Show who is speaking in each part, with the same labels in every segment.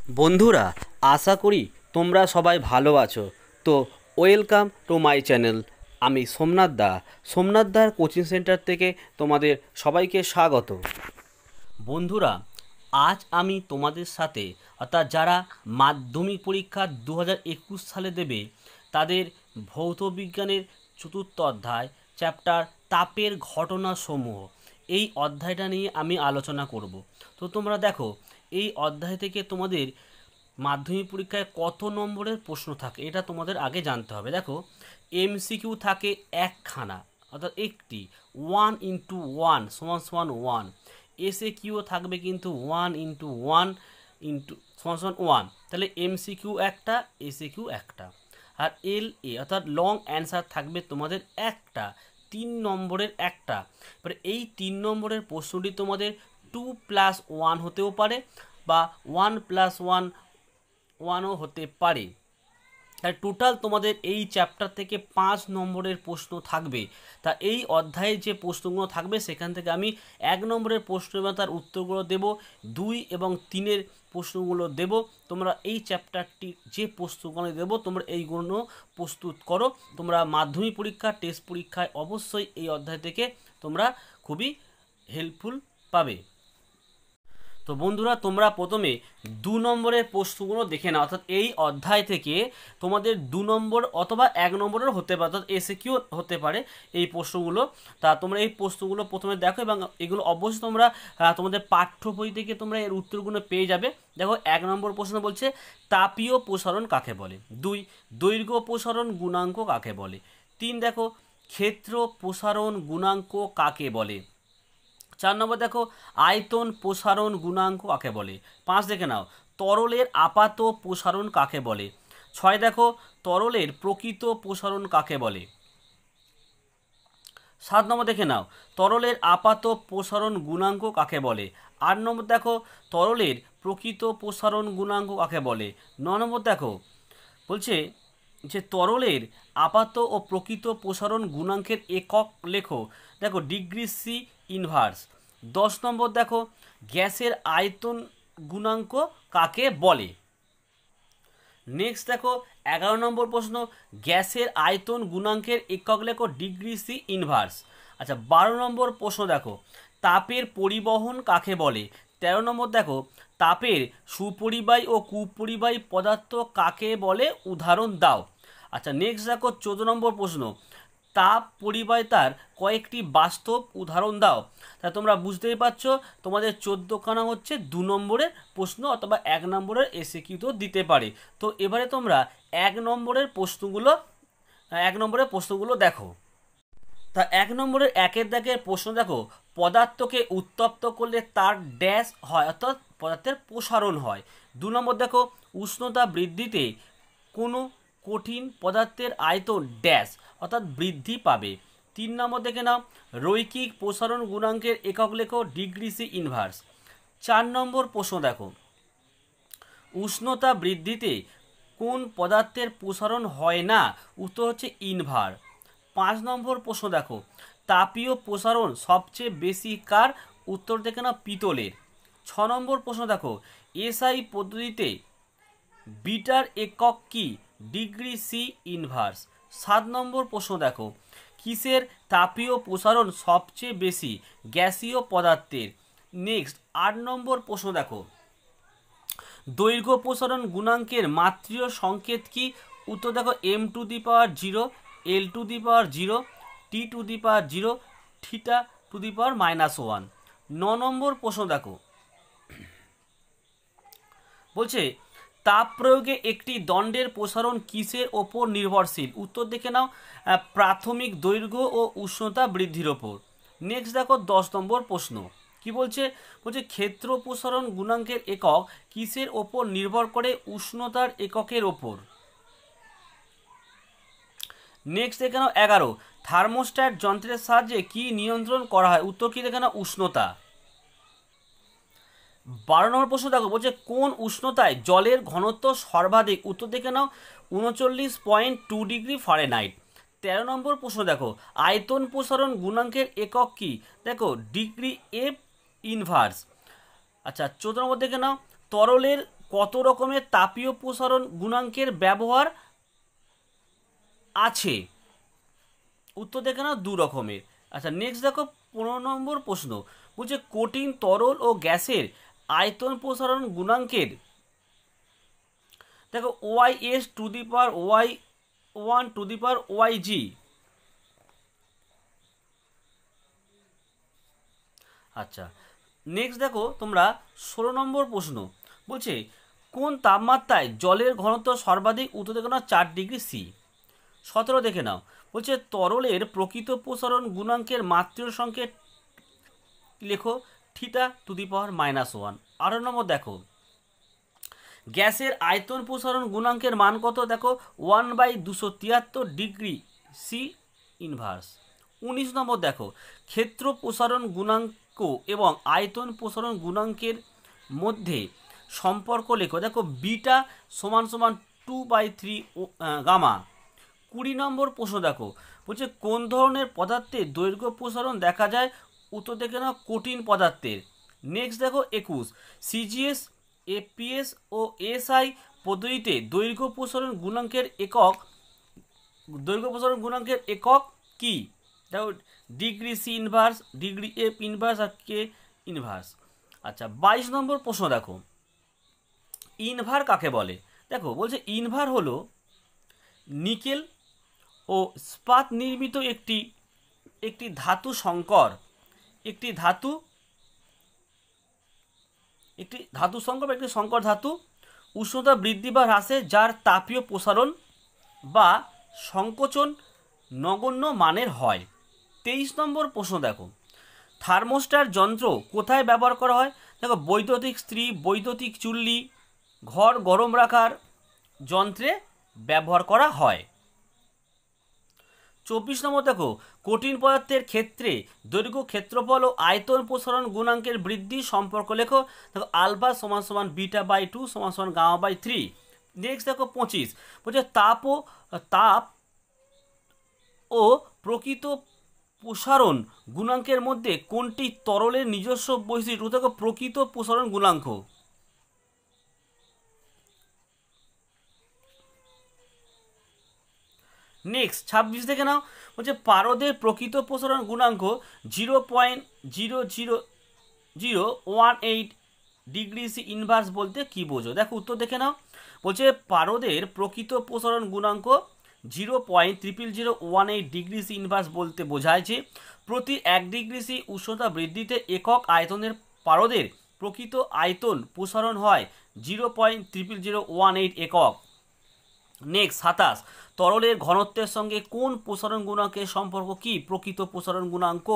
Speaker 1: বন্ধুরা, আশা করি তোমরা সবাই ভালো আছো। তো ওয়েলকাম টু মাই চ্যানেল। আমি সোমনাথদার কোচিং সেন্টার থেকে তোমাদের সবাইকে স্বাগত। বন্ধুরা, আজ আমি তোমাদের সাথে অর্থাৎ যারা মাধ্যমিক পরীক্ষা 2021 সালে দেবে তাদের ভৌত বিজ্ঞানের চতুর্থ অধ্যায় চ্যাপ্টার তাপের ঘটনাসমূহ, এই অধ্যায়টা নিয়ে আমি আলোচনা করব। তো তোমরা দেখো, এই অধ্যায় থেকে তোমাদের মাধ্যমিক পরীক্ষায় কত নম্বরের প্রশ্ন থাকে এটা তোমাদের আগে জানতে হবে। দেখো, এমসিকিউ থাকে একখানা অর্থাৎ একটি, 1 × 1 =1, এসএ কিউ থাকবে কিন্তু 1 × 1 =1, তাহলে এমসিকিউ একটা, এসএ কিউ একটা। আর এল এ অর্থাৎ লং অ্যান্সার থাকবে তোমাদের একটা, 3 নম্বরের একটা। এবারে এই 3 নম্বরের প্রশ্নটি তোমাদের 2+1 হতেও পারে বা 1+1 হতে পারে। তাই টোটাল তোমাদের এই চ্যাপ্টার থেকে 5 নম্বরের প্রশ্ন থাকবে। তা এই অধ্যায়ে যে প্রশ্নগুলো থাকবে সেখান থেকে আমি 1 নম্বরের প্রশ্ন এবং তার উত্তরগুলো দেব, 2 এবং 3-এর প্রশ্নগুলো দেব। তোমরা এই চ্যাপ্টারটি যে প্রশ্নগুলো দেব তোমরা এইগুলো প্রস্তুত করো। তোমরা মাধ্যমিক পরীক্ষা টেস্ট পরীক্ষায় অবশ্যই এই অধ্যায় থেকে তোমরা খুবই হেল্পফুল পাবে। তো বন্ধুরা, তোমরা প্রথমে 2 নম্বরের প্রশ্নগুলো দেখে নাও। অর্থাৎ এই অধ্যায় থেকে তোমাদের 2 নম্বর অথবা 1 নম্বরের হতে পারে, অর্থাৎ এসে কিউ হতে পারে এই প্রশ্নগুলো। তা তোমরা এই প্রশ্নগুলো প্রথমে দেখো এবং এগুলো অবশ্যই তোমরা তোমাদের পাঠ্য বই থেকে তোমরা এর উত্তরগুলো পেয়ে যাবে। দেখো, 1 নম্বর প্রশ্ন বলছে তাপীয় প্রসারণ কাকে বলে। 2, দৈর্ঘ্য প্রসারণ গুণাঙ্ক কাকে বলে। 3, দেখো ক্ষেত্র প্রসারণ গুণাঙ্ক কাকে বলে। 4 নম্বর দেখো আয়তন প্রসারণ গুণাঙ্ক কাকে বলে। 5 দেখে নাও তরলের আপাত প্রসারণ কাকে বলে। 6 দেখো তরলের প্রকৃত প্রসারণ কাকে বলে। 7 নম্বর দেখে নাও তরলের আপাত প্রসারণ গুণাঙ্ক কাকে বলে। 8 নম্বর দেখো তরলের প্রকৃত প্রসারণ গুণাঙ্ক কাকে বলে। 9 নম্বর দেখো বলছে যে তরলের আপাত ও প্রকৃত প্রসারণ গুণাঙ্কের একক লেখো। দেখো ডিগ্রি সি ইনভার্স। 10 নম্বর দেখো গ্যাসের আয়তন গুণাঙ্ক কাকে বলে। নেক্সট দেখো 11 নম্বর প্রশ্ন গ্যাসের আয়তন গুণাঙ্কের একক লেখো ডিগ্রি সি ইনভার্স। আচ্ছা, 12 নম্বর প্রশ্ন দেখো তাপের পরিবহন কাকে বলে। 13 নম্বর দেখো তাপের সুপরিবাহী ও কুপরিবাহী পদার্থ কাকে বলে উদাহরণ দাও। আচ্ছা, নেক্সট দেখো 14 নম্বর প্রশ্ন তাপ পরিবাহিতার কয়েকটি বাস্তব উদাহরণ দাও। তা তোমরা বুঝতেই পারছো তোমাদের 14খানা হচ্ছে 2 নম্বরের প্রশ্ন অথবা 1 নম্বরের এসে কিউ দিতে পারে। তো এবারে তোমরা 1 নম্বরের প্রশ্নগুলো দেখো। তা 1 নম্বরের 1-এর দাগের প্রশ্ন দেখো পদার্থকে উত্তপ্ত করলে তার ড্যাশ হয় অর্থাৎ পদার্থের প্রসারণ হয়। 2 নম্বর দেখো উষ্ণতা বৃদ্ধিতে কোনো কঠিন পদার্থের আয়তন ড্যাশ অর্থাৎ বৃদ্ধি পাবে। 3 নম্বর দেখে নাও রৈখিক প্রসারণ গুণাঙ্কের একক লেখো ডিগ্রি সি ইনভার্স। 4 নম্বর প্রশ্ন দেখো উষ্ণতা বৃদ্ধিতে কোন পদার্থের প্রসারণ হয় না, উত্তর হচ্ছে ইনভার। 5 নম্বর প্রশ্ন দেখো তাপীয় প্রসারণ সবচেয়ে বেশি কার, উত্তর দেখে নাও পিতলের। 6 নম্বর প্রশ্ন দেখো এসআই পদ্ধতিতে বিটার একক কি, ডিগ্রি সি ইনভার্স। 7 নম্বর প্রশ্ন দেখো কিসের তাপীয় প্রসারণ সবচেয়ে বেশি, গ্যাসীয় পদার্থের। নেক্সট 8 নম্বর প্রশ্ন দেখো দৈর্ঘ্য প্রসারণ গুণাঙ্কের মাত্রিয় সংকেত কি, উত্তর দেখো m⁴, l⁴, t⁴, θ⁻⁻1। 9 নম্বর প্রশ্ন দেখো বলছে তাপ প্রয়োগে একটি দণ্ডের প্রসারণ কিসের ওপর নির্ভরশীল, উত্তর দেখে নাও প্রাথমিক দৈর্ঘ্য ও উষ্ণতা বৃদ্ধির ওপর। নেক্সট দেখো 10 নম্বর প্রশ্ন কি বলছে ক্ষেত্র প্রসারণ গুণাঙ্কের একক কিসের ওপর নির্ভর করে, উষ্ণতার এককের ওপর। নেক্সট দেখে নাও 11 থার্মোস্ট্যাট যন্ত্রের সাহায্যে কি নিয়ন্ত্রণ করা হয়, উত্তর কি দেখে নাও উষ্ণতা। 12 নম্বর প্রশ্ন দেখো বলছে কোন উষ্ণতায় জলের ঘনত্ব সর্বাধিক, উত্তর দেখে নাও 39.2 ডিগ্রি ফারেনহাইট। 13 নম্বর প্রশ্ন দেখো আয়তন প্রসারণ গুণাঙ্কের একক কি, দেখো ডিগ্রি এফ ইনভার্স। আচ্ছা, 14 নম্বর দেখে নাও তরলের কত রকমের তাপীয় প্রসারণ গুণাঙ্কের ব্যবহার আছে? উত্তর দেখে নাও 2 রকমের। আচ্ছা নেক্সট দেখো 15 নম্বর প্রশ্ন, বলছে কঠিন তরল ও গ্যাসের আয়তন প্রসারণ গুণাঙ্কের দেখো Y to the power Y one to the power Y G. আচ্ছা নেক্সট দেখো তোমরা 16 নম্বর প্রশ্ন, বলছে কোন তাপমাত্রায় জলের ঘনত্ব সর্বাধিক? উত্তর দেখে নাও 4 ডিগ্রি সি। 17 দেখে নাও, বলছে তরলের প্রকৃত প্রসারণ গুণাঙ্কের মাত্রা সংকেত লেখো থিটা টু দি পাওয়ার -1। 18 নম্বর দেখো গ্যাসের আয়তন প্রসারণ গুণাঙ্কের মান কত? দেখো 1/273 ডিগ্রি সি ইনভার্স। 19 নম্বর দেখো ক্ষেত্র প্রসারণ গুণাঙ্ক এবং আয়তন প্রসারণ গুণাঙ্কের মধ্যে সম্পর্ক লেখো। দেখো বিটা সমান সমান 2/3 গামা। 20 নম্বর প্রশ্ন দেখো, বলছে কোন ধরনের পদার্থের দৈর্ঘ্য প্রসারণ দেখা যায়? উত্তর দেখে নাও কঠিন পদার্থের। নেক্সট দেখো 21 সিজিএস এপিএস ও এসআই পদ্ধতিতে দৈর্ঘ্য প্রসারণ গুণাঙ্কের একক কি? দেখো degree C inverse, degree F inverse আর কে ইনভার্স। আচ্ছা 22 নম্বর প্রশ্ন দেখো ইনভার কাকে বলে? দেখো বলছে ইনভার হলো নিকেল ও ইস্পাত নির্মিত একটি ধাতু সংকর, একটি সংকর ধাতু উষ্ণতা বৃদ্ধি বা হ্রাসে যার তাপীয় প্রসারণ বা সংকোচন নগণ্য মানের হয়। 23 নম্বর প্রশ্ন দেখো থার্মোস্টার যন্ত্র কোথায় ব্যবহার করা হয়? দেখো বৈদ্যুতিক ইস্ত্রি, বৈদ্যুতিক চুল্লি, ঘর গরম রাখার যন্ত্রে ব্যবহার করা হয়। 24 নম্বর দেখো কঠিন পদার্থের ক্ষেত্রে দৈর্ঘ্য ক্ষেত্রফল ও আয়তন প্রসারণ গুণাঙ্কের বৃদ্ধি সম্পর্ক লেখো। দেখো আলফা সমান সমান বিটা বাই 2 সমান সমান গামা বাই 3। নেক্সট দেখো 25 বলছে তাপ ও প্রকৃত প্রসারণ গুণাঙ্কের মধ্যে কোনটি তরলের নিজস্ব বৈশিষ্ট্য? দেখো প্রকৃত প্রসারণ গুণাঙ্ক। নেক্সট 26 দেখে নাও, বলছে পারদের প্রকৃত প্রসারণ গুণাঙ্ক 0.00018 ডিগ্রি সি ইনভার্স বলতে কি বোঝো? দেখো উত্তর দেখে নাও, বলছে পারদের প্রকৃত প্রসারণ গুণাঙ্ক 0.00018 ডিগ্রি সি ইনভার্স বলতে বোঝায় যে প্রতি 1 ডিগ্রি সি উষ্ণতা বৃদ্ধিতে একক আয়তনের পারদের প্রকৃত আয়তন প্রসারণ হয় 0.00018 একক। নেক্সট 27 তরলের ঘনত্বের সঙ্গে কোন প্রসারণ গুণাঙ্কের সম্পর্ক কি? প্রকৃত প্রসারণ গুণাঙ্ক।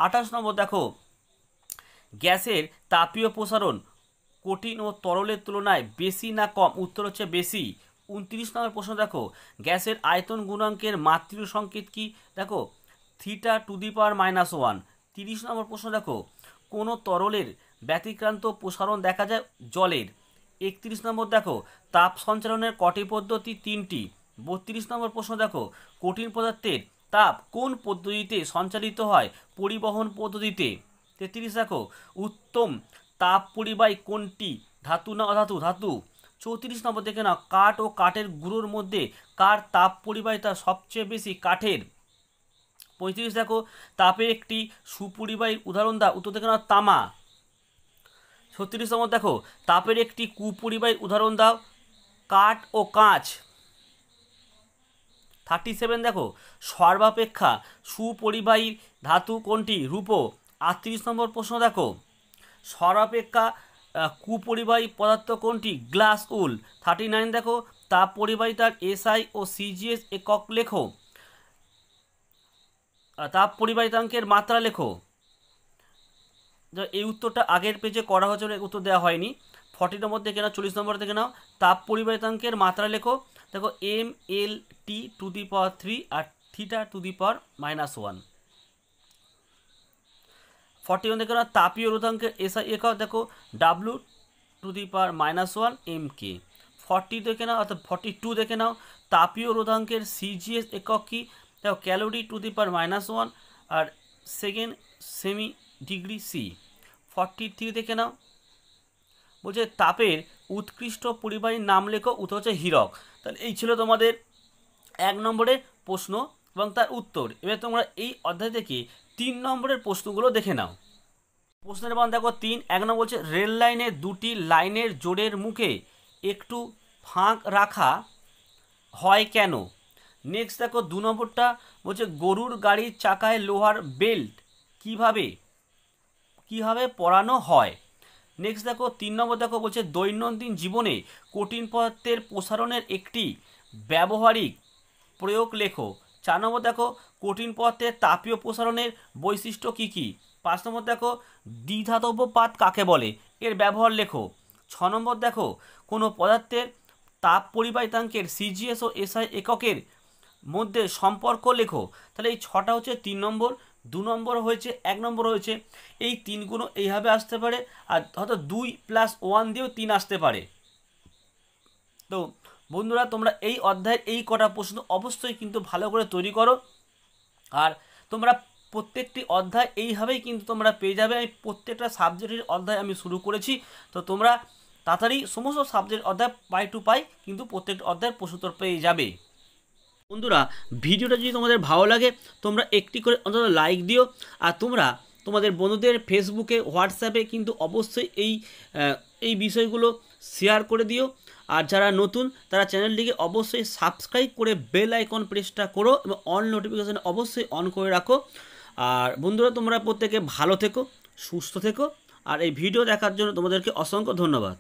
Speaker 1: 28 নম্বর দেখো গ্যাসের তাপীয় প্রসারণ কঠিন ও তরলের তুলনায় বেশি না কম? উত্তর হচ্ছে বেশি। 29 নম্বর প্রশ্ন দেখো গ্যাসের আয়তন গুণাঙ্কের মাতৃ সংকেত কি? দেখো থিটা টু দি পাওয়ার -1। 30 নম্বর প্রশ্ন দেখো কোন তরলের ব্যতিক্রান্ত প্রসারণ দেখা যায়? জলের। 31 নম্বর দেখো তাপ সঞ্চালনের কটি পদ্ধতি? 3টি। 32 নম্বর প্রশ্ন দেখো কঠিন পদার্থের তাপ কোন পদ্ধতিতে সঞ্চালিত হয়? পরিবহন পদ্ধতিতে। 33 দেখো উত্তম তাপ পরিবাহী কোনটি? ধাতু না অধাতু? ধাতু। 34 নম্বর দেখে নাও কাঠ ও কাঠের গুঁড়োর মধ্যে কার তাপ পরিবাহিতা সবচেয়ে বেশি? কাঠের। 35 দেখো তাপের একটি সুপরিবাহীর উদাহরণ দাও। উত্তর দেখে নাও তামা। 36 নম্বর দেখো তাপের একটি কুপরিবাহীর উদাহরণ দাও। কাঠ ও কাঁচ। 37 দেখো সর্বাপেক্ষা সুপরিবাহী ধাতু কোনটি? রূপো। 38 নম্বর প্রশ্ন দেখো সর্বাপেক্ষা কুপরিবাহী পদার্থ কোনটি? গ্লাস উল। 39 দেখো তাপ পরিবাহিতার এসআই ও সিজিএস একক লেখো। তাপ পরিবাহিতাঙ্কের মাত্রা লেখো। এই উত্তরটা আগের পেজে করা হয়েছিল, উত্তর দেওয়া হয়নি। 40 নম্বর দেখে নাও, 40 নম্বর দেখে নাও তাপ পরিবাহিতাঙ্কের মাত্রা লেখো। দেখো M L T to the power 3 আর থিটা টু দি পাওয়ার -1। 41 দেখে নাও তাপীয় রোধাঙ্কের এসআই একক। দেখো W to the power -1 M K. 40 দেখে নাও অর্থাৎ 42 দেখে নাও তাপীয় রোধাঙ্কের সিজিএস একক কি? দেখো ক্যালোরি টু দি পাওয়ার -1 আর সেকেন্ড সেমি ডিগ্রি সি। 43 দেখে নাও বলছে তাপের উৎকৃষ্ট পরিবাহীর নাম লেখো, উত্তর হচ্ছে হীরক। তাহলে এই ছিল তোমাদের 1 নম্বরের প্রশ্ন এবং তার উত্তর। এবার তোমরা এই অধ্যায় থেকে 3 নম্বরের প্রশ্নগুলো দেখে নাও। প্রশ্নের মান দেখো 3। 1 নম্বর বলছে রেল লাইনে দুটি লাইনের জোড়ের মুখে একটু ফাঁক রাখা হয় কেন? নেক্সট দেখো 2 নম্বরটা বলছে গরুর গাড়ির চাকায় লোহার বেল্ট কিভাবে পরানো হয়। নেক্সট দেখো 3 নম্বর দেখো বলছে দৈনন্দিন জীবনে কঠিন পদার্থের প্রসারণের একটি ব্যবহারিক প্রয়োগ লেখো। 4 নম্বর দেখো কঠিন পদার্থের তাপীয় প্রসারণের বৈশিষ্ট্য কী কী। 5 নম্বর দেখো দ্বিধাতব পাত কাকে বলে, এর ব্যবহার লেখো। 6 নম্বর দেখো কোনো পদার্থের তাপ পরিবাহিতাঙ্কের সিজিএস ও এসআই এককের মধ্যে সম্পর্ক লেখো। তাহলে এই 6টা হচ্ছে 3 নম্বর, 2 নম্বর হয়েছে, 1 নম্বর হয়েছে। এই 3গুলো এইভাবে আসতে পারে, আর হয়তো 2+1 দিয়েও 3 আসতে পারে। তো বন্ধুরা তোমরা এই অধ্যায়ের এই কটা প্রশ্ন অবশ্যই কিন্তু ভালো করে তৈরি করো, আর তোমরা প্রত্যেকটি অধ্যায় এইভাবেই কিন্তু তোমরা পেয়ে যাবে। আমি প্রত্যেকটা সাবজেক্টের অধ্যায় আমি শুরু করেছি, তো তোমরা তাড়াতাড়ি সমস্ত সাবজেক্ট অধ্যায় পাই টু পাই কিন্তু প্রত্যেকটা অধ্যায়ের প্রশ্নোত্তর পেয়ে যাবে। বন্ধুরা ভিডিওটা যদি তোমাদের ভালো লাগে তোমরা একটি করে অন্তত লাইক দিও, আর তোমরা তোমাদের বন্ধুদের ফেসবুকে হোয়াটসঅ্যাপে কিন্তু অবশ্যই এই বিষয়গুলো শেয়ার করে দিও। আর যারা নতুন তারা চ্যানেলটিকে অবশ্যই সাবস্ক্রাইব করে বেল আইকন প্রেসটা করো এবং অল নোটিফিকেশান অবশ্যই অন করে রাখো। আর বন্ধুরা তোমরা প্রত্যেকে ভালো থেকো, সুস্থ থেকো, আর এই ভিডিও দেখার জন্য তোমাদেরকে অসংখ্য ধন্যবাদ।